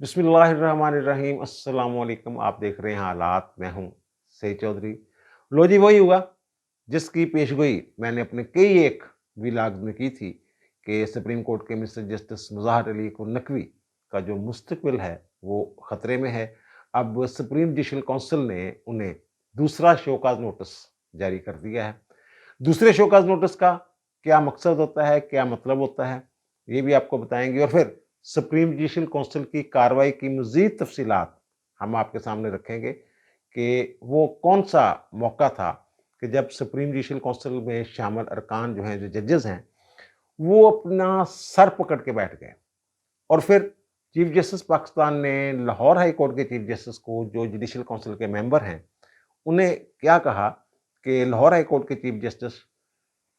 बिस्मिल्लाहिर्रहमानिर्रहीम। अस्सलाम वालेकुम। आप देख रहे हैं हालात, मैं हूँ सईद चौधरी। लो जी, वही हुआ जिसकी पेशगोई मैंने अपने कई एक व्लॉग्स में की थी कि सुप्रीम कोर्ट के मिस्टर जस्टिस मुज़ाहिर अली नकवी का जो मुस्तकबिल है वो ख़तरे में है। अब सुप्रीम जुडिशल काउंसिल ने उन्हें दूसरा शोकॉज़ नोटिस जारी कर दिया है। दूसरे शोकॉज़ नोटिस का क्या मकसद होता है, क्या मतलब होता है, ये भी आपको बताएँगे और फिर सुप्रीम जुडिशल काउंसिल की कार्रवाई की मज़ीद तफ़सीलात हम आपके सामने रखेंगे कि वो कौन-सा मौका था कि जब सुप्रीम जुडिशल काउंसिल में शामिल अरकान जो हैं, जो जजेस हैं, वो अपना सर पकड़ के बैठ गए और फिर चीफ जस्टिस पाकिस्तान ने लाहौर हाई कोर्ट के चीफ जस्टिस को, जो जुडिशल काउंसिल के मेंबर हैं, उन्हें क्या कहा कि लाहौर हाई कोर्ट के चीफ जस्टिस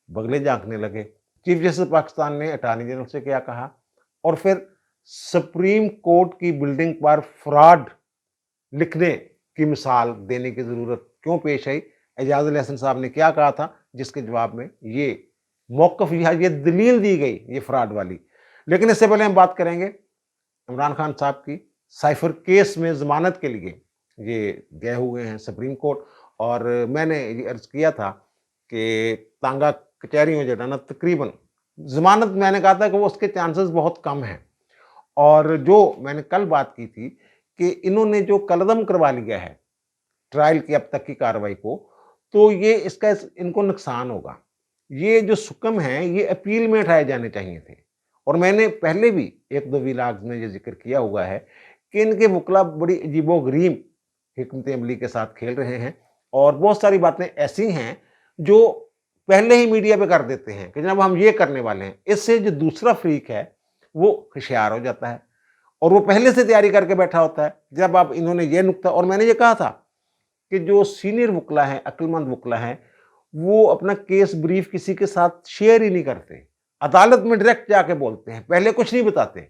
बगले झाँकने लगे। चीफ जस्टिस पाकिस्तान ने अटॉर्नी जनरल से क्या कहा और फिर सुप्रीम कोर्ट की बिल्डिंग पर फ्रॉड लिखने की मिसाल देने की ज़रूरत क्यों पेश आई? एजाज़ अली हसन साहब ने क्या कहा था, जिसके जवाब में ये मौक़िफ़ या ये दलील दी गई, ये फ्रॉड वाली। लेकिन इससे पहले हम बात करेंगे इमरान खान साहब की। साइफर केस में ज़मानत के लिए ये गए हुए हैं सुप्रीम कोर्ट और मैंने ये अर्ज़ किया था कि तांगा कचहरियों जो है ना, तकरीबन ज़मानत मैंने कहा था कि वो उसके चांसेस बहुत कम हैं। और जो मैंने कल बात की थी कि इन्होंने जो कलअदम करवा लिया है ट्रायल की अब तक की कार्रवाई को, तो ये इसका इनको नुकसान होगा। ये जो सुकम हैं, ये अपील में उठाए जाने चाहिए थे और मैंने पहले भी 1-2 व्लॉग्स में ये ज़िक्र किया हुआ है कि इनके वकील बड़ी अजीबो-गरीब हिकमत अमली के साथ खेल रहे हैं और बहुत सारी बातें ऐसी हैं जो पहले ही मीडिया पे कर देते हैं कि जनाब हम ये करने वाले हैं। इससे जो दूसरा फ़रीक है, वो होशियार हो जाता है और वो पहले से तैयारी करके बैठा होता है। जब आप इन्होंने ये नुक्ता, और मैंने ये कहा था कि जो सीनियर वकील हैं, अक्लमंद वकील हैं, वो अपना केस ब्रीफ किसी के साथ शेयर ही नहीं करते। अदालत में डायरेक्ट जाके बोलते हैं, पहले कुछ नहीं बताते।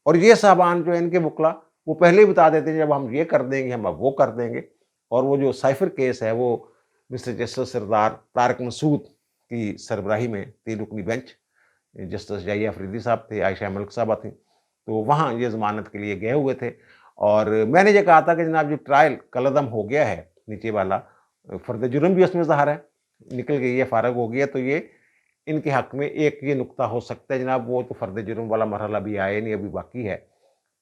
और ये साहबान जो है इनके वकील, वो पहले ही बता देते हैं जब हम ये कर देंगे, हम अब वो कर देंगे। और वो जो साइफर केस है वो मिस्टर जस्टिस सरदार तारिक मसूद की सरबराही में 3 रुकनी बेंच, जस्टिस जाहिया अफरीदी साहब थे, आयशा मलिक साहबा थी, तो वहाँ ये ज़मानत के लिए गए हुए थे। और मैंने ये कहा था कि जनाब जो ट्रायल कलअदम हो गया है नीचे वाला, फ़र्द जुर्म भी उसमें ज़ाहिर है, निकल गई है, फ़ारिग हो गया, तो ये इनके हक़ में एक ये नुक्ता हो सकता है जनाब, वो तो फ़र्द जुर्म वाला मरहला अभी आया नहीं, अभी बाकी है।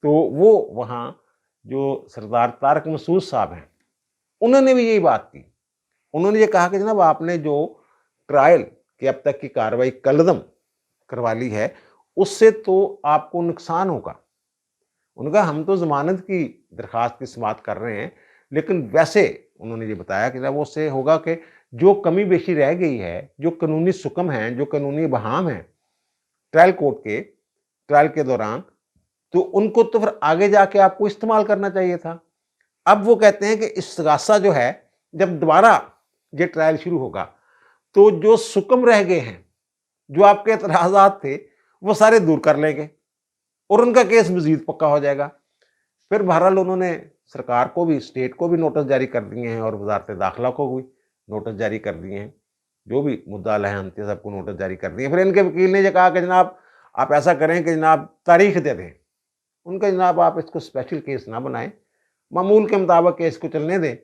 तो वो वहाँ जो सरदार तारिक मसूद साहब हैं, उन्होंने भी यही बात की। उन्होंने ये कहा कि जनाब आपने जो ट्रायल की अब तक की कार्रवाई कलअदम करवा ली है, उससे तो आपको नुकसान होगा। उन्होंने कहा हम तो ज़मानत की दरख्वास्त की समाअत कर रहे हैं, लेकिन वैसे उन्होंने ये बताया कि जनाब उससे होगा कि जो कमी बेशी रह गई है, जो कानूनी सुकम हैं, जो कानूनी बहाम हैं ट्रायल के दौरान, तो उनको तो फिर आगे जाके आपको इस्तेमाल करना चाहिए था। अब वो कहते हैं कि इस्तिगासा जो है, जब दोबारा ये ट्रायल शुरू होगा, तो जो सुकम रह गए हैं, जो आपके एतराज़ात थे, वो सारे दूर कर लेंगे और उनका केस मज़ीद पक्का हो जाएगा। फिर बहरहाल उन्होंने सरकार को भी, स्टेट को भी नोटिस जारी कर दिए हैं और वज़ारत दाखिला को भी नोटिस जारी कर दिए हैं। जो भी मुद्दा अलहन थे सबको नोटिस जारी कर दिए। फिर इनके वकील ने ये कहा कि जनाब आप ऐसा करें कि जनाब तारीख दे दें। उनका जनाब आप इसको स्पेशल केस ना बनाएं, मामूल के मुताबिक केस को चलने दें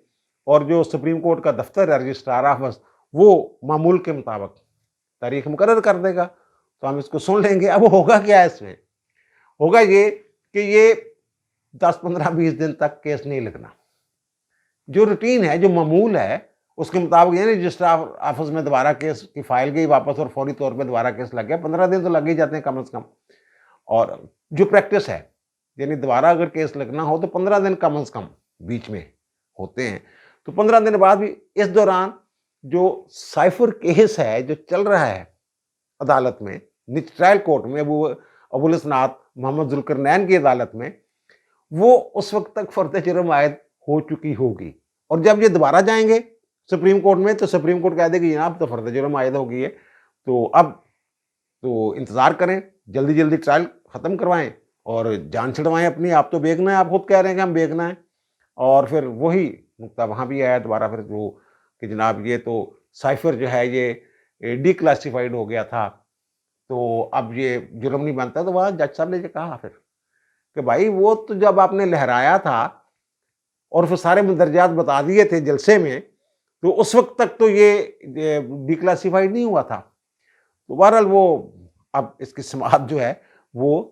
और जो सुप्रीम कोर्ट का दफ्तर है, रजिस्ट्रार ऑफिस, वो मामूल के मुताबिक तारीख मुकर्रर कर देगा, तो हम इसको सुन लेंगे। अब होगा क्या है इसमें? होगा ये कि ये 10, 15, 20 दिन तक केस नहीं लगना। जो रूटीन है, जो मामूल है, उसके मुताबिक यानी रजिस्ट्रार ऑफिस में दोबारा केस की फाइल गई वापस और फौरी तौर पे दोबारा केस लग गया, 15 दिन तो लग ही जाते हैं कम से कम। और जो प्रैक्टिस है, यानी दोबारा अगर केस लगना हो तो 15 दिन कम से कम बीच में होते हैं। तो 15 दिन बाद भी इस दौरान जो साइफर केस है, जो चल रहा है अदालत में, ट्रायल कोर्ट में, वो अबुल इस्नाद मोहम्मद जुल्करनैन की अदालत में, वो उस वक्त तक फर्द जुर्म आयद हो चुकी होगी। और जब ये दोबारा जाएंगे सुप्रीम कोर्ट में, तो सुप्रीम कोर्ट कह देगी जनाब तो फर्द जुर्म आयद हो गई है, तो अब तो इंतज़ार करें, जल्दी जल्दी ट्रायल ख़त्म करवाएं और जान छुड़वाएं अपनी। आप तो बेगना है, आप खुद कह रहे हैं कि हम बेगना है। और फिर वही नुक्ता वहाँ भी आया दोबारा, फिर वो कि जनाब ये तो साइफर जो है ये डिक्लासिफाइड हो गया था, तो अब ये जुर्म नहीं बनता। तो वहाँ जज साहब ने ये कहा फिर کہ بھائی وہ تو جب آپ نے لہرایا تھا اور پھر سارے مندرجات بتا دیے تھے جلسے میں، تو اس وقت تک تو یہ ڈی کلاسیفائڈ نہیں ہوا تھا. تو بہرحال وہ اب اس کی سماعت جو ہے وہ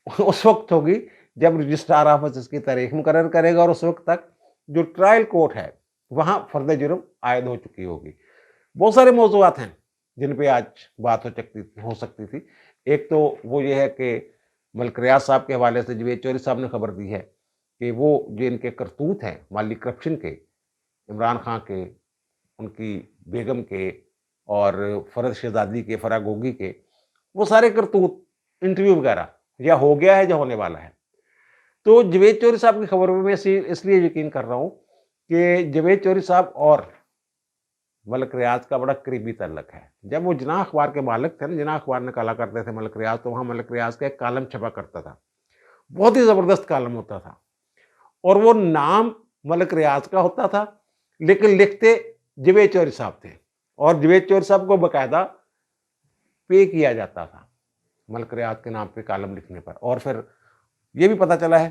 اس وقت ہوگی جب رجسٹرار آفس اس کی تاریخ مقرر کرے گا، اور اس وقت تک جو ٹرائل کورٹ ہے وہاں فرد جرم عائد ہو چکی ہوگی. بہت سارے موضوعات ہیں جن پہ آج بات ہو سکتی تھی. ایک تو وہ یہ ہے کہ ملک ریاض صاحب کے حوالے سے جوید چوہدری صاحب نے خبر دی ہے کہ وہ جو ان کے کرتوت ہیں مالی کرپشن کے، عمران خان کے، ان کی بیگم کے، اور فرد شہزادی کے، فرح گوگی کے، وہ سارے کرتوت انٹرویو وغیرہ یا ہو گیا ہے یا ہونے والا ہے. تو جوید چوہدری صاحب کی خبر میں اس لیے یقین کر رہا ہوں کہ جوید چوہدری صاحب اور ملک ریاض کا بڑا قریبی تعلق ہے. جب وہ جناح اخبار کے مالک تھے نا، جناح اخبار نکالا کرتے تھے ملک ریاض، تو وہاں ملک ریاض کا ایک کالم چھپا کرتا تھا، بہت ہی زبردست کالم ہوتا تھا، اور وہ نام ملک ریاض کا ہوتا تھا لیکن لکھتے جوید چوہدری صاحب تھے، اور جوید چوہدری صاحب کو باقاعدہ پے کیا جاتا تھا ملک ریاض کے نام پہ کالم لکھنے پر. اور پھر یہ بھی پتہ چلا ہے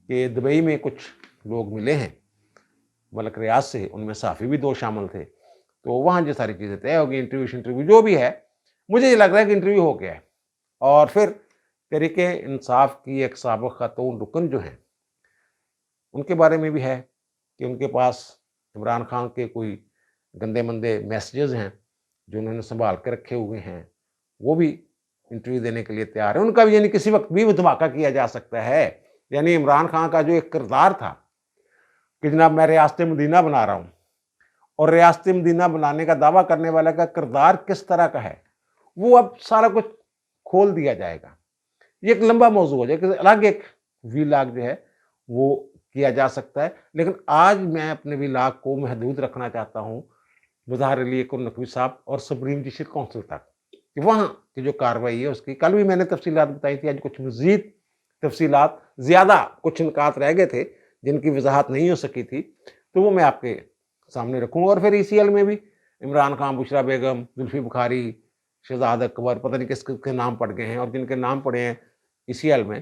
کہ دبئی میں کچھ لوگ ملے ہیں ملک ریاض سے، ان میں صحافی بھی 2 شامل تھے، تو وہاں جو ساری چیزیں طے ہوگی، انٹرویو جو بھی ہے، مجھے یہ لگ رہا ہے کہ انٹرویو ہو گیا ہے. اور پھر تحریک انصاف کی ایک سابق خاتون رکن جو ہیں، ان کے بارے میں بھی ہے کہ ان کے پاس عمران خان کے کوئی گندے مندے میسیجز ہیں جو انہوں نے سنبھال کے رکھے ہوئے ہیں، وہ بھی انٹرویو دینے کے لیے تیار ہے. ان کا بھی یعنی کسی وقت بھی دھماکہ کیا جا سکتا ہے. یعنی عمران خان کا جو ایک کردار تھا کہ جناب میں ریاست مدینہ بنا رہا ہوں، اور ریاست مدینہ بنانے کا دعویٰ کرنے والے کا کردار کس طرح کا ہے، وہ اب سارا کچھ کھول دیا جائے گا. یہ ایک لمبا موضوع ہو جائے کہ الگ ایک ویلاگ جو ہے وہ کیا جا سکتا ہے. لیکن آج میں اپنے ویلاگ کو محدود رکھنا چاہتا ہوں مظہر علی نقوی صاحب اور سپریم جوڈیشل کونسل تک، کہ وہاں کی جو کارروائی ہے اس کی کل بھی میں نے تفصیلات بتائی تھی. آج کچھ مزید تفصیلات، زیادہ کچھ نکات رہ گئے تھے جن کی وضاحت نہیں ہو سکی تھی، تو وہ میں آپ کے سامنے رکھوں. اور پھر ECL میں بھی عمران خان، بشرا بیگم، زلفی بخاری، شہزاد اکبر، پتہ نہیں کس کے نام پڑ گئے ہیں، اور جن کے نام پڑے ہیں ECL میں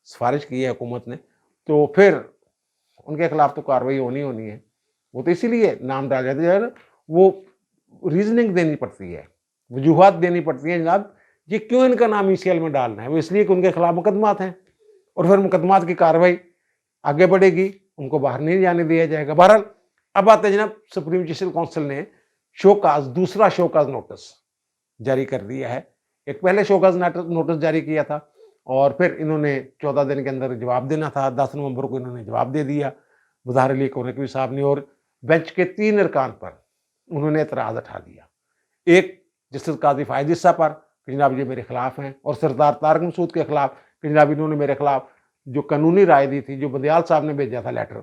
سفارش کی ہے حکومت نے، تو پھر ان کے خلاف تو کارروائی ہونی ہے. وہ تو اسی لیے نام ڈال جاتے ہیں، وہ ریزننگ دینی پڑتی ہے، وجوہات دینی پڑتی ہیں، جناب یہ کیوں ان کا نام ECL میں ڈالنا ہے. وہ اس لیے کہ ان کے خلاف مقدمات ہیں، اور پھر مقدمات کی کارروائی آگے بڑھے گی، ان کو باہر نہیں جانے دیا جائے گا. بہرحال اب آتے ہیں جناب، سپریم جوڈیشل کونسل نے دوسرا شوکاز نوٹس جاری کر دیا ہے. ایک پہلے شوکاز نوٹس جاری کیا تھا، اور پھر انہوں نے 14 دن کے اندر جواب دینا تھا. 10 نومبر کو انہوں نے جواب دے دیا مظہر علی نقوی صاحب نے، اور بینچ کے 3 ارکان پر انہوں نے اعتراض اٹھا دیا. ایک جسٹس قاضی فائز عیسیٰ پر کہ جناب یہ میرے خلاف ہیں، اور سردار طارق مسعود کے خلاف کہ جناب انہوں نے میرے خلاف جو قانونی رائے دی تھی، جو بندیال صاحب نے بھیجا تھا لیٹر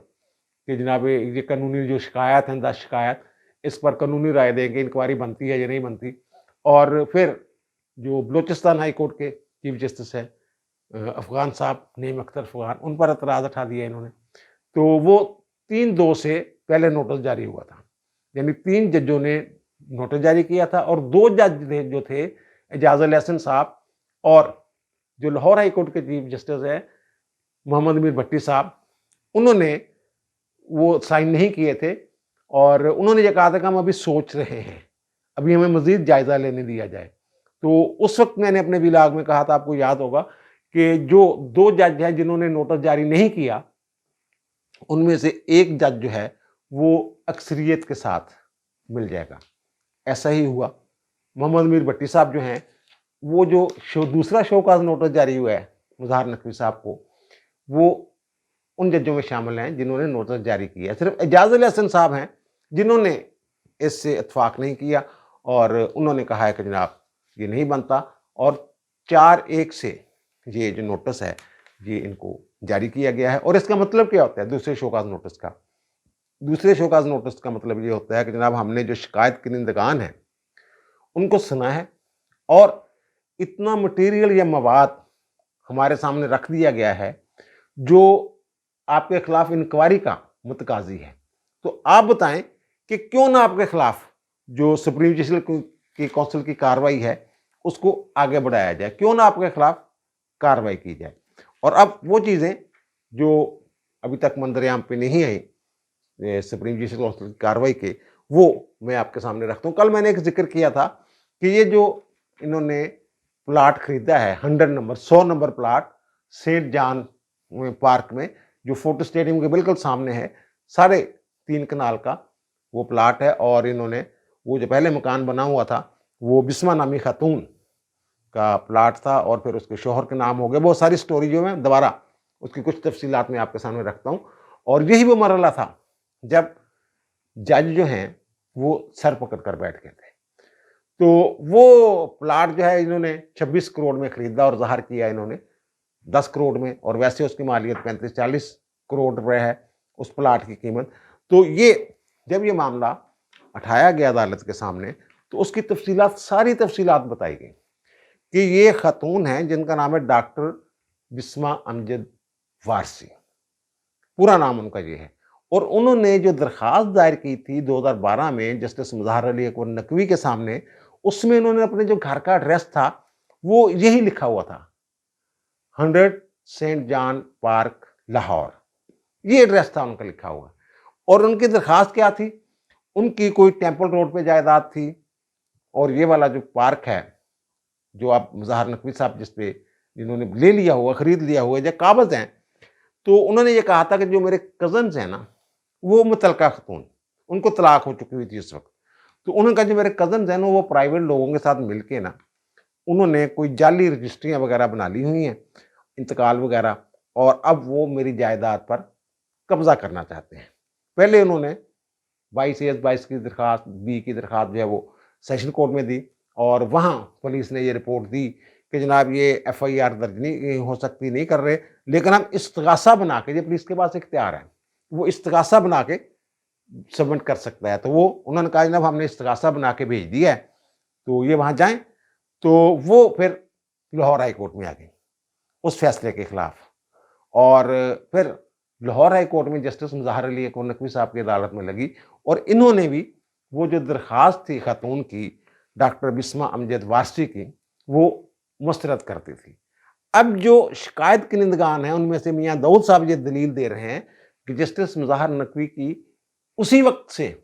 کہ جناب یہ قانونی جو شکایت ہیں 10 شکایت، اس پر قانونی رائے دیں گے، انکوائری بنتی ہے یا نہیں بنتی. اور پھر جو بلوچستان ہائی کورٹ کے چیف جسٹس ہیں افغان صاحب، نعیم اختر افغان، ان پر اعتراض اٹھا دیا انہوں نے. تو وہ 3/2 سے پہلے نوٹس جاری ہوا تھا، یعنی 3 ججوں نے نوٹس جاری کیا تھا، اور 2 جج جو تھے اعجاز الاحسن صاحب، اور جو لاہور ہائی کورٹ کے چیف جسٹس ہیں محمد امیر بھٹی صاحب، انہوں نے وہ سائن نہیں کیے تھے، اور انہوں نے یہ کہا تھا کہ ہم ابھی سوچ رہے ہیں، ابھی ہمیں مزید جائزہ لینے دیا جائے. تو اس وقت میں نے اپنے ویلاگ میں کہا تھا، آپ کو یاد ہوگا، کہ جو 2 جج ہیں جنہوں نے نوٹس جاری نہیں کیا، ان میں سے ایک جج جو ہے وہ اکثریت کے ساتھ مل جائے گا. ایسا ہی ہوا. محمد امیر بھٹی صاحب جو ہیں، وہ جو دوسرا شوکاز نوٹس جاری ہوا ہے مظہر نقوی صاحب کو، وہ ان ججوں میں شامل ہیں جنہوں نے نوٹس جاری کیا ہے. صرف اعجاز الاحسن صاحب ہیں جنہوں نے اس سے اتفاق نہیں کیا، اور انہوں نے کہا ہے کہ جناب یہ نہیں بنتا، اور 4/1 سے یہ جو نوٹس ہے یہ ان کو جاری کیا گیا ہے. اور اس کا مطلب کیا ہوتا ہے دوسرے شوکاز نوٹس کا؟ دوسرے شوکاز نوٹس کا مطلب یہ ہوتا ہے کہ جناب ہم نے جو شکایت کنندگان ہیں ان کو سنا ہے، اور اتنا مٹیریل یا مواد ہمارے سامنے رکھ دیا گیا ہے جو آپ کے خلاف انکوائری کا متقاضی ہے. تو آپ بتائیں کہ کیوں نہ آپ کے خلاف جو سپریم جوڈیشل کی کونسل کی کارروائی ہے اس کو آگے بڑھایا جائے، کیوں نہ آپ کے خلاف کارروائی کی جائے. اور اب وہ چیزیں जो अभी तक मंजरेआम पे नहीं आई सुप्रीम जुडिशल काउंसिल की कार्रवाई के, वो मैं आपके सामने रखता हूँ। कल मैंने एक जिक्र किया था कि ये जो इन्होंने प्लाट खरीदा है 100 number plot Saint John Park में, जो फोर्ट स्टेडियम के बिल्कुल सामने है, 3.5 कनाल का वो प्लाट है। और इन्होंने वो जो पहले मकान बना हुआ था वो बिस्मा नामी खातून का प्लाट था और फिर उसके शौहर के नाम हो गया। बहुत सारी स्टोरी जो मैं दोबारा उसकी कुछ तफसीलात में आपके सामने रखता हूँ। और यही वो मरहला था जब जज जो हैं वो सर पकड़ कर बैठ गए थे। तो वो प्लाट जो है इन्होंने 26 करोड़ में खरीदा और ज़ाहिर किया इन्होंने 10 करोड़ में, और वैसे उसकी मालियत 35-40 करोड़ रुपए है उस प्लाट की कीमत। तो ये जब ये मामला उठाया गया अदालत के सामने तो उसकी तफसीलात, सारी तफसीलात बताई गई कि ये खातून हैं जिनका नाम है डॉक्टर बिस्मा अमजद वारसी, पूरा नाम उनका ये है। और उन्होंने जो दरखास्त दायर की थी 2012 में जस्टिस मुज़ाहर अली अकबर नकवी के सामने, उसमें उन्होंने अपने जो घर का एड्रेस था वो यही लिखा हुआ था, 100 सेंट जॉन पार्क लाहौर, ये एड्रेस था उनका लिखा हुआ। और उनकी दरखास्त क्या थी, उनकी कोई टेम्पल रोड पे जायदाद थी, और ये वाला जो पार्क है जो आप मुज़ाहर नकवी साहब जिन्होंने ले लिया हुआ, खरीद लिया हुआ, जो काबज़ हैं, तो उन्होंने ये कहा था कि जो मेरे कज़न्स हैं ना, वो मुतलका खतून, उनको तलाक हो चुकी हुई थी उस वक्त। तो उन्होंने कहा जो मेरे कज़न्स हैं ना, वो प्राइवेट लोगों के साथ मिलके ना उन्होंने कोई जाली रजिस्ट्रियाँ वगैरह बना ली हुई हैं, इंतकाल वगैरह, और अब वो मेरी जायदाद पर कब्जा करना चाहते हैं। पहले उन्होंने 22/22 की दरखास्त, बी की दरखास्त जो है वो सेशन कोर्ट में दी, और वहाँ पुलिस ने ये रिपोर्ट दी कि जनाब ये एफआईआर दर्ज नहीं हो सकती, नहीं कर रहे, लेकिन हम इस्तगासा बना के, ये पुलिस के पास इख्तियार है, वो इस्तगासा बना के सबमिट कर सकता है। तो वो उन्होंने कहा जनाब हमने इस्तगासा बना के भेज दिया है, तो ये वहाँ जाएँ। तो वो फिर लाहौर हाई कोर्ट में आ गई उस फैसले के खिलाफ, और फिर लाहौर हाई कोर्ट में जस्टिस मुज़ाहर अली अकबर नकवी साहब की अदालत में लगी, और इन्होंने भी वो जो दरखास्त थी खातून की डॉक्टर बिस्मा अमजद वारसी की, वो मुस्तरद करती थी। अब जो शिकायत कुनिंदगान हैं उनमें से मियाँ दाऊद साहब ये दलील दे रहे हैं कि जस्टिस मुज़ाहर नकवी की उसी वक्त से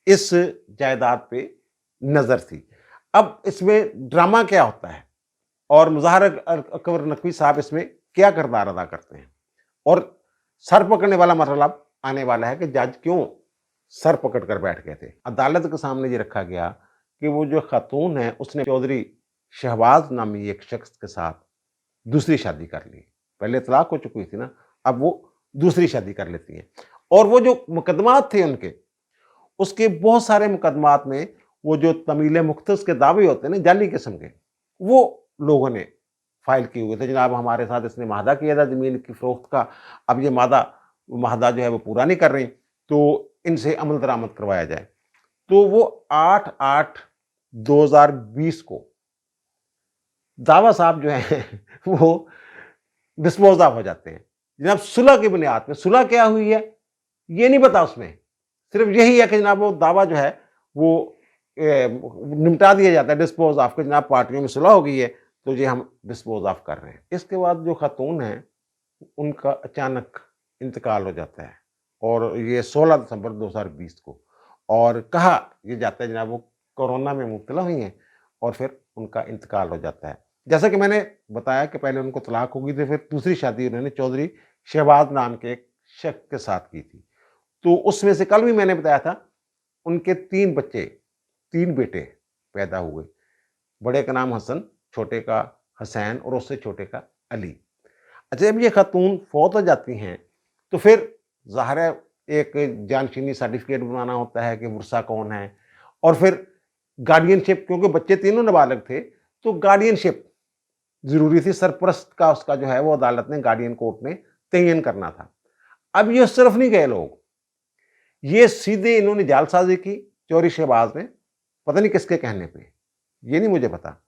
इस जायदाद पे नजर थी। अब इसमें ड्रामा क्या होता है और मुज़ाहर अकबर नकवी साहब इसमें क्या किरदार अदा करते हैं, और सर पकड़ने वाला मरहला आने वाला है कि जज क्यों सर पकड़ कर बैठ गए थे। अदालत के सामने ये रखा गया कि वो जो खातून है उसने चौधरी शहबाज नामी एक शख्स के साथ दूसरी शादी कर ली। पहले तलाक हो चुकी थी ना, अब वो दूसरी शादी कर लेती हैं। और वो जो मुकदमात थे उनके, उसके बहुत सारे मुकदमात में वो जो तमील मुख्तस के दावे होते हैं ना, जाली किस्म के, वो लोगों ने फाइल किए हुए थे। जनाब हमारे साथ इसने माहदा किया था ज़मीन की फ़रोख्त का, अब ये माहदा जो है वो पूरा नहीं कर रही, तो इनसे अमल दरामद करवाया जाए। तो वो 8/8/2020 को दावा साहब जो हैं वो डिस्पोज ऑफ हो जाते हैं। जनाब सुलह की बुनियाद पे, सुलह क्या हुई है ये नहीं पता उसमें, सिर्फ यही है कि जनाब वो दावा जो है वो निपटा दिया जाता है, डिस्पोज ऑफ, के जनाब पार्टियों में सुलह हो गई है तो ये हम डिस्पोज ऑफ कर रहे हैं। इसके बाद जो खातून है उनका अचानक इंतकाल हो जाता है, और ये 16 दिसंबर 2020 को, और कहा ये जाता है जनाब वो कोरोना में मुब्तला हुई हैं, और फिर उनका इंतकाल हो जाता है। जैसा कि मैंने बताया कि पहले उनको तलाक हो गई थी, फिर दूसरी शादी उन्होंने चौधरी शहबाज नाम के एक शख्स के साथ की थी। तो उसमें से कल भी मैंने बताया था उनके 3 बच्चे, 3 बेटे पैदा हुए। बड़े का नाम हसन, छोटे का हसैन, और उससे छोटे का अली। अच्छा, जब ये खातून फौत हो जाती हैं तो फिर ज़ाहिर है एक जानशीनी सर्टिफिकेट बनाना होता है कि वर्सा कौन है, और फिर गार्डियनशिप, क्योंकि बच्चे तीनों नाबालिग थे तो गार्डियनशिप ज़रूरी थी। सरपरस्त का उसका जो है वो अदालत ने, गार्डियन कोर्ट ने तयन करना था। अब ये सिर्फ नहीं गए लोग, ये सीधे इन्होंने जालसाजी की चौधरी शहबाज ने, पता नहीं किसके कहने पे, ये नहीं मुझे पता,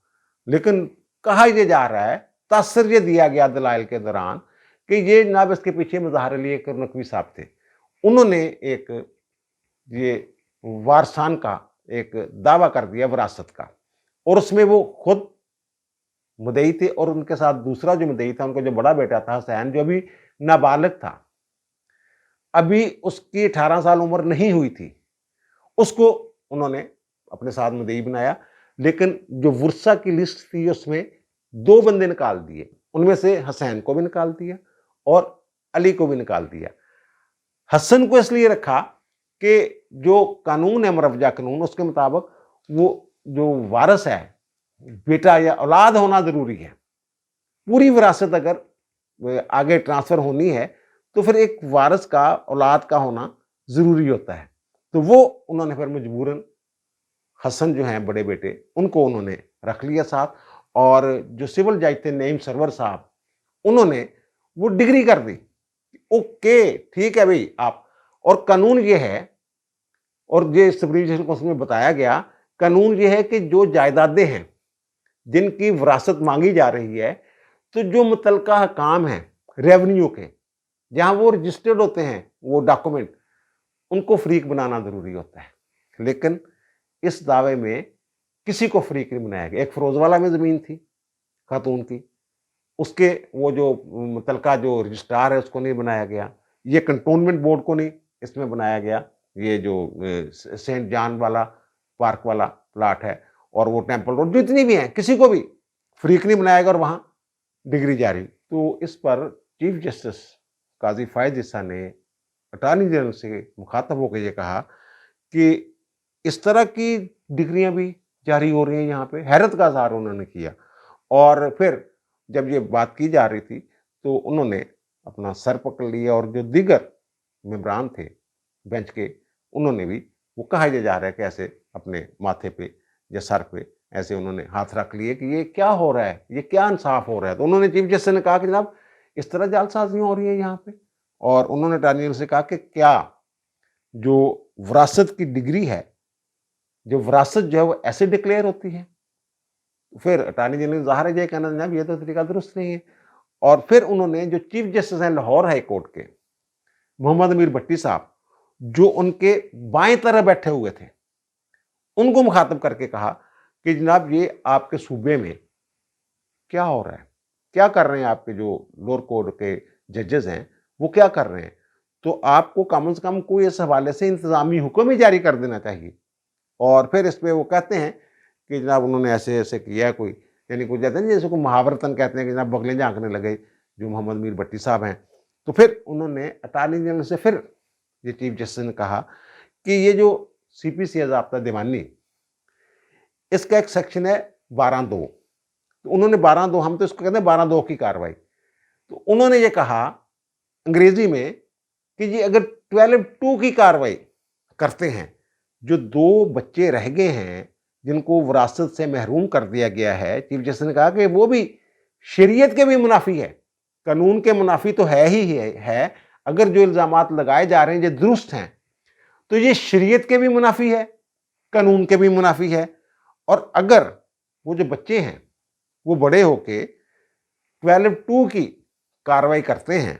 लेकिन कहा ये जा रहा है, तासर ये दिया गया दलाइल के दौरान कि ये जनाब इसके पीछे मुज़ाहर अली अकबर नकवी साहब थे। उन्होंने एक ये वारसान का एक दावा कर दिया विरासत का, और उसमें वो खुद मुदई थे और उनके साथ दूसरा जो मुदई था, उनका जो बड़ा बेटा था हुसैन, जो अभी नाबालिग था, अभी उसकी 18 साल उम्र नहीं हुई थी, उसको उन्होंने अपने साथ मुदई बनाया। लेकिन जो वर्सा की लिस्ट थी उसमें 2 बंदे निकाल दिए, उनमें से हुसैन को भी निकाल दिया और अली को भी निकाल दिया। हसन को इसलिए रखा कि जो कानून है मुरवजा कानून, उसके मुताबिक वो जो वारिस है, बेटा या औलाद होना जरूरी है। पूरी विरासत अगर आगे ट्रांसफर होनी है तो फिर एक वारिस का, औलाद का होना जरूरी होता है। तो वो उन्होंने फिर मजबूरन हसन जो हैं बड़े बेटे, उनको उन्होंने रख लिया साथ। और जो सिविल जज थे नईम सरवर साहब, उन्होंने वो डिग्री कर दी, ओके ठीक है भाई आप, और कानून ये है, और ये सुप्रीम जज को उसमें बताया गया, कानून ये है कि जो जायदादें हैं जिनकी विरासत मांगी जा रही है, तो जो मुतलका हकाम हैं रेवेन्यू के, जहां वो रजिस्टर्ड होते हैं वो डॉक्यूमेंट, उनको फरीक बनाना जरूरी होता है। लेकिन इस दावे में किसी को फरीक नहीं बनाया गया। एक फिरोजवाला में जमीन थी खातून की, उसके वो जो मुतलका जो रजिस्ट्रार है उसको नहीं बनाया गया। ये कंटोनमेंट बोर्ड को नहीं इसमें बनाया गया। ये जो सेंट जॉन वाला पार्क वाला प्लाट है और वो टेम्पल रोड, जितनी भी हैं, किसी को भी फरीक नहीं बनाया गया और वहां डिग्री जारी। तो इस पर चीफ जस्टिस काजी फायद ईसा ने अटॉर्नी जनरल से मुखातब होकर ये कहा कि इस तरह की डिग्रियां भी जारी हो रही हैं यहाँ पे। हैरत का इजहार उन्होंने किया। और फिर जब ये बात की जा रही थी तो उन्होंने अपना सर पकड़ लिया और जो दीगर मेंबरान थे बेंच के, उन्होंने भी, वो कहा जा रहा है कि ऐसे अपने माथे पे या सर पे ऐसे उन्होंने हाथ रख लिए कि ये क्या हो रहा है, ये क्या इंसाफ हो रहा है। तो उन्होंने चीफ जस्टिस ने कहा कि जनाब इस तरह जालसाजियां हो रही है यहाँ पे। और उन्होंने अटॉर्नी जनरल से कहा कि क्या जो विरासत की डिग्री है, जो विरासत जो है वो ऐसे डिक्लेयर होती है। फिर अटॉर्नी जनरल ज़ाहिर है ये कहना जनाब ये तो तरीका दुरुस्त नहीं है। और फिर उन्होंने जो चीफ जस्टिस हैं लाहौर हाई कोर्ट के मोहम्मद अमीर भट्टी साहब, जो उनके बाएं तरफ बैठे हुए थे, उनको मुखातब करके कहा कि जनाब ये आपके सूबे में क्या हो रहा है, क्या कर रहे हैं आपके जो लोअर कोर्ट के जजेस हैं, वो क्या कर रहे हैं। तो आपको कम से कम कोई इस हवाले से इंतजामी हुक्म ही जारी कर देना चाहिए। और फिर इस पे वो कहते हैं कि जनाब उन्होंने ऐसे ऐसे किया कोई, यानी कुछ कहते हैं जैसे को महावरतन कहते हैं कि जनाब बगलें झांकने लगे जो मोहम्मद मीर भट्टी साहब हैं। तो फिर उन्होंने अटॉर्नी जनरल से फिर ये चीफ जस्टिस ने कहा कि ये जो CPC है ज़ाब्ता दीवानी, इसका एक सेक्शन है 12(2). तो उन्होंने 12(2), हम तो इसको कहते हैं 12(2) की कार्रवाई। तो उन्होंने ये कहा अंग्रेजी में कि ये अगर 12(2) की कार्रवाई करते हैं, जो 2 बच्चे रह गए हैं जिनको विरासत से महरूम कर दिया गया है, चीफ जस्टिस ने कहा कि वो भी शरीयत के भी मुनाफी है, कानून के मुनाफी तो है ही है। अगर जो इल्जामात लगाए जा रहे हैं ये दुरुस्त हैं तो ये शरीयत के भी मुनाफी है, कानून के भी मुनाफी है। और अगर वो जो बच्चे हैं वो बड़े होके 12(2) की कार्रवाई करते हैं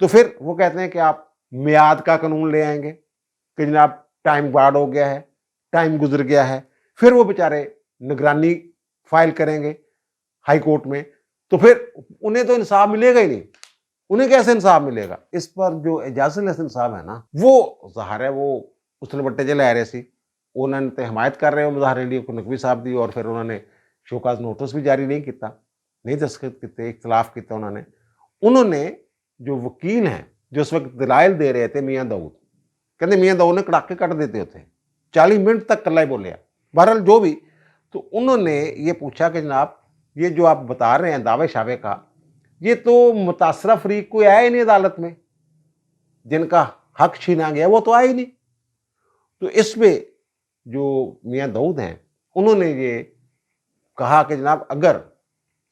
तो फिर वो कहते हैं कि आप मियाद का कानून ले आएंगे कि जनाब टाइम बार्ड हो गया है, टाइम गुजर गया है। फिर वो बेचारे निगरानी फाइल करेंगे हाई कोर्ट में, तो फिर उन्हें तो इंसाफ मिलेगा ही नहीं। उन्हें कैसे इंसाफ मिलेगा। इस पर जो एजाजुल हसन साहब है ना, वो ज़ाहिर है वो उछल बट्टे च लै रहे सी, उन्होंने तो हमायत कर रहे हो मुजाहरे लिए नकवी साहब दी। और फिर उन्होंने शोकाज नोटिस भी जारी नहीं किया, नहीं दस्तखत किए, इख्तलाफ किया उन्होंने जो वकील हैं जो उस वक्त दलाइल दे रहे थे मियाँ दाऊद, कहते मियाँ दाऊद ने कड़ाके कट देते होते, 40 मिनट तक कल्ला ही बोलिया। बहरहाल जो भी, तो उन्होंने ये पूछा कि जनाब ये जो आप बता रहे हैं दावे शावे का, ये तो मुतासरा फरीक कोई आया ही नहीं अदालत में, जिनका हक छीना गया वो तो आया ही नहीं। तो इसमें जो मियाँ दाऊद हैं उन्होंने ये कहा कि जनाब अगर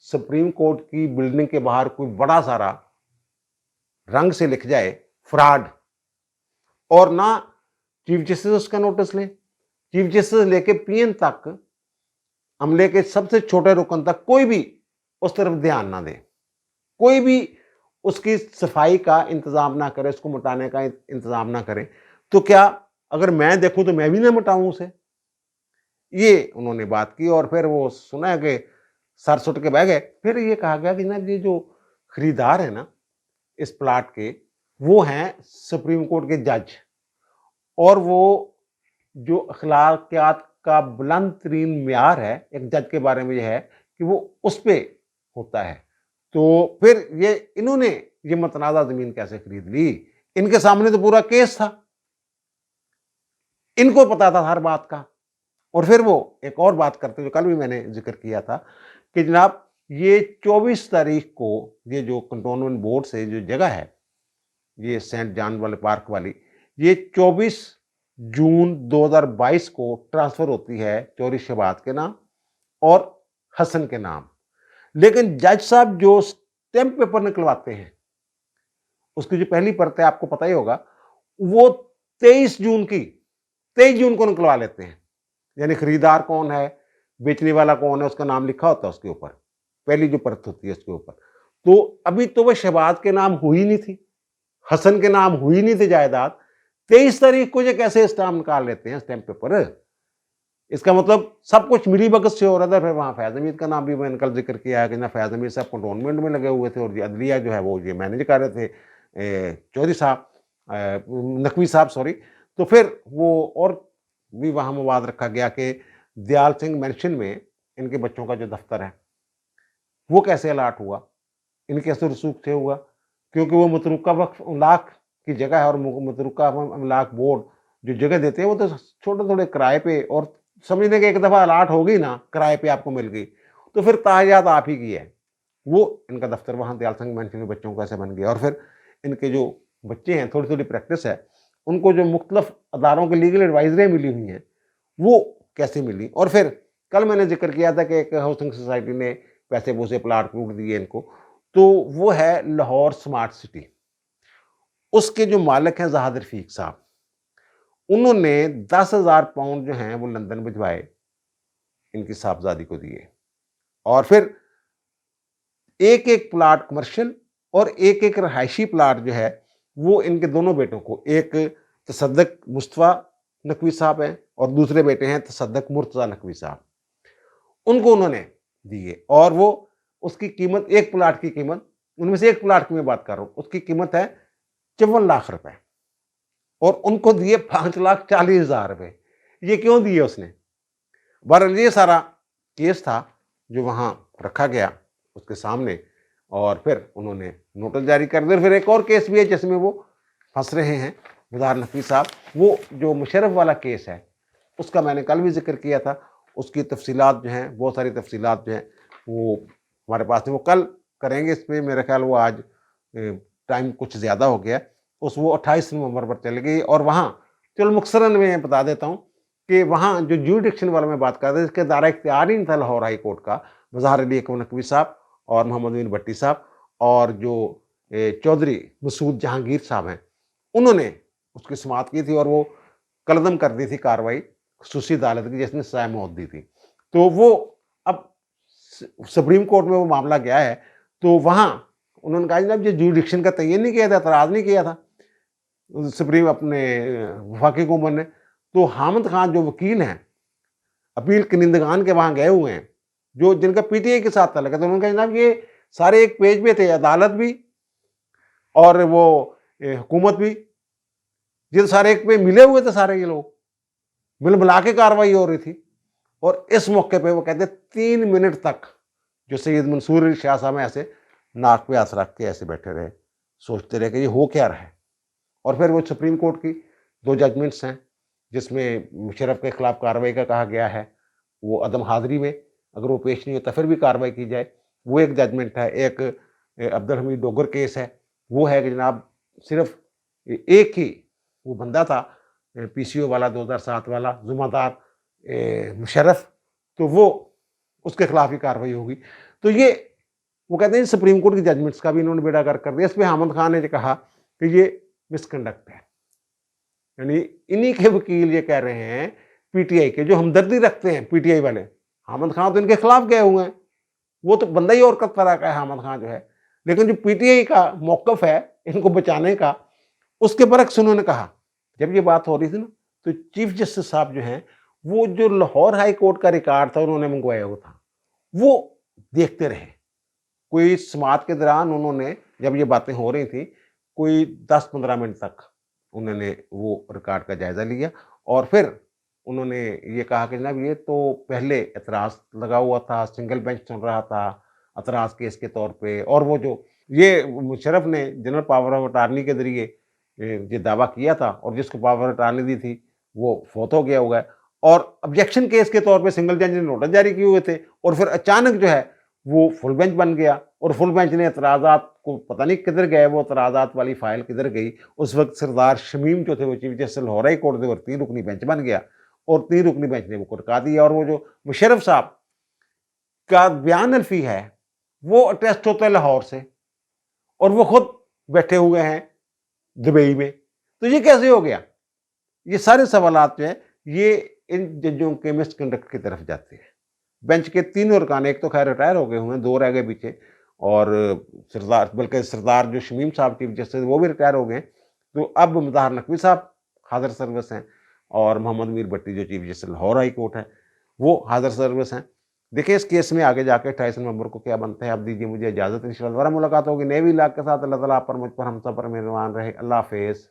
सुप्रीम कोर्ट की बिल्डिंग के बाहर कोई बड़ा सारा रंग से लिख जाए फ्रॉड, और ना चीफ जस्टिस उसका नोटिस लें, चीफ जस्टिस लेके PN तक, अमले के सबसे छोटे रुकन तक कोई भी उस तरफ ध्यान ना दे, कोई भी उसकी सफाई का इंतजाम ना करे, उसको मिटाने का इंतजाम ना करे, तो क्या अगर मैं देखूं तो मैं भी ना मिटाऊं उसे। ये उन्होंने बात की। और फिर वो सुना है कि सर सुट के बह गए। फिर ये कहा गया कि ना ये जो खरीदार है ना इस प्लाट के, वो हैं सुप्रीम कोर्ट के जज, और वो जो अखलाकियात का बुलंद तरीन म्यार है एक जज के बारे में, ये है कि वो उस पे होता है। तो फिर ये इन्होंने ये मतनाज़ा ज़मीन कैसे खरीद ली? इनके सामने तो पूरा केस था, इनको पता था हर बात का। और फिर वो एक और बात करते, जो कल भी मैंने जिक्र किया था, कि जनाब ये 24 तारीख को ये जो कंटोनमेंट बोर्ड से जो जगह है, ये सेंट जॉन वाले पार्क वाली, ये 24 जून 2022 को ट्रांसफर होती है चौधरी शहबाज के नाम और हसन के नाम। लेकिन जज साहब जो स्टैम्प पेपर निकलवाते हैं, उसकी जो पहली परत है आपको पता ही होगा, वो 23 जून को निकलवा लेते हैं। यानी खरीदार कौन है, बेचने वाला कौन है, उसका नाम लिखा होता है उसके ऊपर, पहली जो परत होती है उसके ऊपर। तो अभी तो वो शहबाज के नाम हुई नहीं थी, हसन के नाम हुई नहीं थी जायदाद, 23 तारीख को ये कैसे स्टाम्प निकाल लेते हैं स्टैम्प पेपर? इसका मतलब सब कुछ मिली भगत से हो रहा था। फिर वहाँ फैज़ हमीद का नाम भी मैंने कल जिक्र किया है कि ना फैज़ हमीद साहब कंटोनमेंट में लगे हुए थे और ये अदलिया जो है वो ये मैनेज कर रहे थे, चौधरी साहब, नकवी साहब सॉरी। तो फिर वो और भी वहाँ मवाद रखा गया कि दयाल सिंह मेंशन में इनके बच्चों का जो दफ्तर है वो कैसे अलाट हुआ, इनके कैसे रसूख से हुआ, क्योंकि वो मतरूका वक्फ अमलाक की जगह है और मतरूका अमलाक बोर्ड जो जगह देते हैं वो तो छोटे थोड़े किराए पे, और समझने के एक दफ़ा अलाट हो गई ना, किराए पे आपको मिल गई, तो फिर तायात आप ही की है। वो इनका दफ्तर वहाँ दयाल सिंह मेंशन में बच्चों का ऐसे बन गया। और फिर इनके जो बच्चे हैं, थोड़ी थोड़ी प्रैक्टिस है, उनको जो मुख्तलिफ अदारों की लीगल एडवाइजरें मिली हुई हैं वो कैसे मिली। और फिर कल मैंने जिक्र किया था कि एक हाउसिंग सोसाइटी ने पैसे पूसे प्लाट प्लूट दिए इनको, तो वो है लाहौर स्मार्ट सिटी। उसके जो मालिक हैं ज़ाहिद रफीक साहब, उन्होंने 10,000 पाउंड जो हैं वो लंदन भिजवाए, इनकी साहबजादी को दिए, और फिर एक एक प्लाट कमर्शियल और एक एक रहायशी प्लाट जो है वो इनके दोनों बेटों को, एक तसद्दक मुस्तफ़ा नकवी साहब हैं और दूसरे बेटे हैं तसद्दक मुर्तज़ा नकवी साहब, उनको उन्होंने दिए। और वो उसकी कीमत, एक प्लाट की कीमत, उनमें से एक प्लाट की मैं बात कर रहा हूँ, उसकी कीमत है 54 लाख रुपए, और उनको दिए 5,40,000 रुपए। ये क्यों दिए उसने? बहरहाल ये सारा केस था जो वहाँ रखा गया उसके सामने, और फिर उन्होंने नोटिस जारी कर दिया। फिर एक और केस भी है जिसमें वो फंस रहे हैं गुजार नकवी साहब, वो जो मुशर्रफ वाला केस है उसका मैंने कल भी जिक्र किया था। उसकी तफसीलात जो हैं, बहुत सारी तफसीलात जो हैं वो हमारे पास है, वो कल करेंगे इस पर, मेरा ख्याल वो आज टाइम कुछ ज़्यादा हो गया। वो 28 नवंबर पर चली गई। और वहाँ चलो मुख्तसरन में बता देता हूँ कि वहाँ जो ज्यूरिडिक्शन वाला मैं बात कर रहा था, इसके दायरा इख्तियार ही नहीं था लाहौर हाई कोर्ट का, मज़हर अली अकबर नकवी साहब और मोहम्मद अमीन भट्टी साहब और जो चौधरी मसूद जहांगीर साहब हैं, उन्होंने उसकी समाअत की थी और वो कलदम कर दी थी कार्रवाई खुसूसी अदालत की जिसने सज़ाए मौत दी थी। तो वो अब सुप्रीम कोर्ट में वो मामला गया है, तो वहाँ उन्होंने कहा जनाब ये ज्यूरिडिक्शन का तयन नहीं किया था, एतराज़ नहीं किया था सुप्रीम अपने वफाकी हुकूमत ने। तो हामिद खान जो वकील हैं अपील कनिंदगान के वहाँ गए हुए हैं, जो जिनका पीटीआई के साथ तल्लुक है, तो उन्होंने कहा जनाब ये सारे एक पेज पे थे, अदालत भी और वो हुकूमत भी, ये सारे एक पे मिले हुए थे, सारे ये लोग मिल मिला के कार्रवाई हो रही थी। और इस मौके पे वो कहते 3 मिनट तक जो सैयद मंसूर अली शाह साहब ऐसे नाक पे हाथ रख के ऐसे बैठे रहे, सोचते रहे कि ये हो क्या रहा है। और फिर वो सुप्रीम कोर्ट की 2 जजमेंट्स हैं जिसमें मुशर्रफ के खिलाफ कार्रवाई का कहा गया है, वो अदम हाज़िरी में अगर वो पेश नहीं होता फिर भी कार्रवाई की जाए, वो एक जजमेंट है। एक अब्दुल हमीद डोगर केस है, वो है कि जनाब सिर्फ एक ही वो बंदा था पीसीओ वाला 2007 वाला जुम्मेदार मुशर्रफ, तो वो उसके खिलाफ ही कार्रवाई होगी। तो ये वो कहते हैं सुप्रीम कोर्ट की जजमेंट्स का भी इन्होंने बेड़ा गर्क कर दिया। इस पर हामिद खान ने कहा कि ये मिसकंडक्ट है, यानी इन्हीं के वकील ये कह रहे हैं पीटीआई के जो हमदर्दी रखते हैं पीटीआई वाले, हामिद खान तो इनके खिलाफ गए हुए हैं, वो तो बंदा ही और कत तरह का है हामिद खान जो है, लेकिन जो पीटीआई का मौकफ है इनको बचाने का, उसके बरक्स उन्होंने कहा। जब ये बात हो रही थी ना, तो चीफ जस्टिस साहब जो हैं वो जो लाहौर हाई कोर्ट का रिकॉर्ड था उन्होंने मंगवाया हुआ था, वो دیکھتے رہے. کوئی سماعت کے دوران انہوں نے جب یہ باتیں ہو رہی تھیں کوئی 10-15 منٹ تک انہوں نے وہ ریکارڈ کا جائزہ لیا اور پھر انہوں نے یہ کہا کہ جناب یہ تو پہلے اعتراض لگا ہوا تھا, سنگل بینچ سن رہا تھا اعتراض کیس کے طور پہ, اور وہ جو یہ مشرف نے جنرل پاور آف اٹارنی کے ذریعے یہ دعویٰ کیا تھا اور جس کو پاور آف اٹارنی دی تھی وہ فوت ہو گیا ہوا ہے, اور آبجیکشن کیس کے طور پہ سنگل جج نے نوٹس جاری کیے ہوئے تھے, اور پھر اچانک جو ہے وہ فل بینچ بن گیا اور فل بینچ نے اعتراضات کو پتہ نہیں کدھر گئے, وہ اعتراضات والی فائل کدھر گئی. اس وقت سردار شمیم جو تھے وہ chief justice Lahore high court اور 3 رکنی بینچ بن گیا, اور 3 رکنی بینچ نے وہ کو ٹکا دیا. اور وہ جو مشرف صاحب کا بیان الفی ہے وہ اٹیسٹ ہوتا ہے لاہور سے, اور وہ خود بیٹھے ہوئے ہیں دبئی میں. تو یہ کیسے ہو گیا؟ یہ سارے سوالات جو ہیں یہ ان ججوں کے مس کنڈکٹ کی طرف جاتے ہیں. بینچ کے 3 ارکان, ایک تو خیر ریٹائر ہو گئے ہوئے ہیں, 2 رہ گئے پیچھے, اور سردار بلکہ سردار جو شمیم صاحب چیف جسٹس وہ بھی ریٹائر ہو گئے ہیں. تو اب مظاہر نقوی صاحب حاضر سروس ہیں, اور محمد میر بٹی جو chief justice Lahore high court ہے وہ حاضر سروس ہیں. دیکھیں اس کیس میں آگے جا کے 28 نومبر کو کیا بنتا ہے. اب دیجیے مجھے اجازت, انشاءاللہ دوبارہ ملاقات ہوگی نئے ولاگ کے ساتھ. اللہ تعالیٰ آپ پر, مجھ پر, ہم سب پر مہربان رہے. اللہ حافظ.